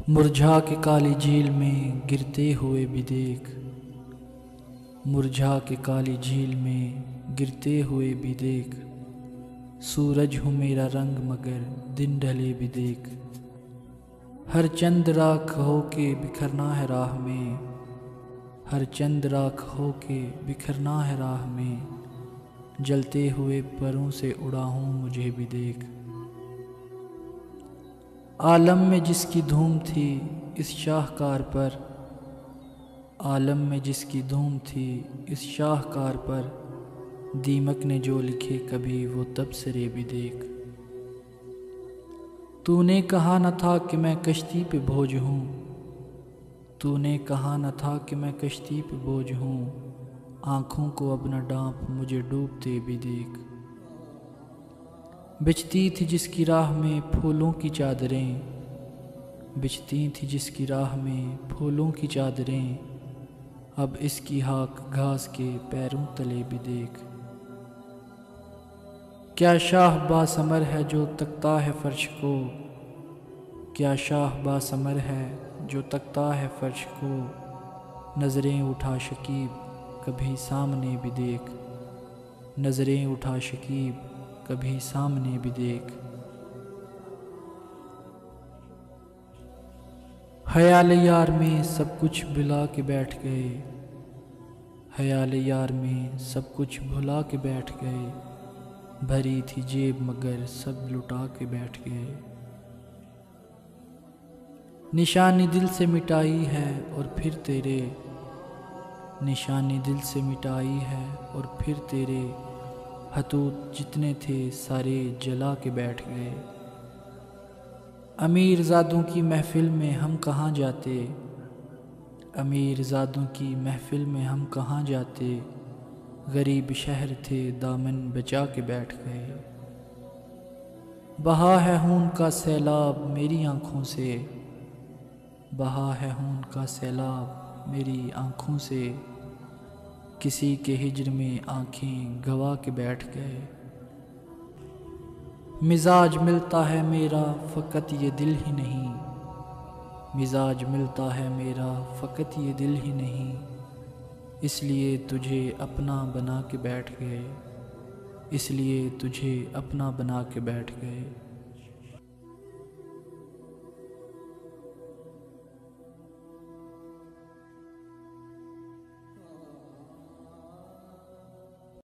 مرجھا کے کالی جھیل میں گرتے ہوئے بھی دیکھ، مرجھا کے کالی جھیل میں گرتے ہوئے بھی دیکھ، سورج ہوں میرا رنگ مگر دن ڈھلے بھی دیکھ، ہر چند راکھ ہو کے بکھرنا ہے راہ میں، ہر چند راکھ ہو کے بکھرنا ہے راہ میں، جلتے ہوئے پروں سے اڑا ہوں مجھے بھی دیکھ، عالم میں جس کی دھوم تھی اس شاہکار پر، عالم میں جس کی دھوم تھی اس شاہکار پر، دیمک نے جو لکھے کبھی وہ تبصرے بھی دیکھ، تو نے کہا نہ تھا کہ میں کشتی پہ بوجھ ہوں، تو نے کہا نہ تھا کہ میں کشتی پہ بوجھ ہوں، آنکھوں کو اب نہ ڈانپ مجھے ڈوبتے بھی دیکھ، بچھتی تھی جس کی راہ میں پھولوں کی چادریں، بچھتی تھی جس کی راہ میں پھولوں کی چادریں، اب اس کی ہاک گھاس کے پیروں تلے بھی دیکھ، کیا شاہ باسمر ہے جو تکتا ہے فرش کو، کیا شاہ باسمر ہے جو تکتا ہے فرش کو، نظریں اٹھا شکیب کبھی سامنے بھی دیکھ، نظریں اٹھا شکیب کبھی سامنے بھی دیکھ، خیال یار میں سب کچھ بھلا کے بیٹھ گئے، خیال یار میں سب کچھ بھلا کے بیٹھ گئے، بھری تھی جیب مگر سب لٹا کے بیٹھ گئے، نشانی دل سے مٹائی ہے اور پھر تیرے، نشانی دل سے مٹائی ہے اور پھر تیرے، خطوط جتنے تھے سارے جلا کے بیٹھ گئے، امیر زادوں کی محفل میں ہم کہاں جاتے، امیر زادوں کی محفل میں ہم کہاں جاتے، غریب شہر تھے دامن بچا کے بیٹھ گئے، بہا ہے خون کا سیلاب میری آنکھوں سے، بہا ہے خون کا سیلاب میری آنکھوں سے، کسی کے ہجر میں آنکھیں گوا کے بیٹھ گئے، مزاج ملتا ہے میرا فقط یہ دل ہی نہیں، مزاج ملتا ہے میرا فقط یہ دل ہی نہیں، اس لیے تجھے اپنا بنا کے بیٹھ گئے، اس لیے تجھے اپنا بنا کے بیٹھ گئے۔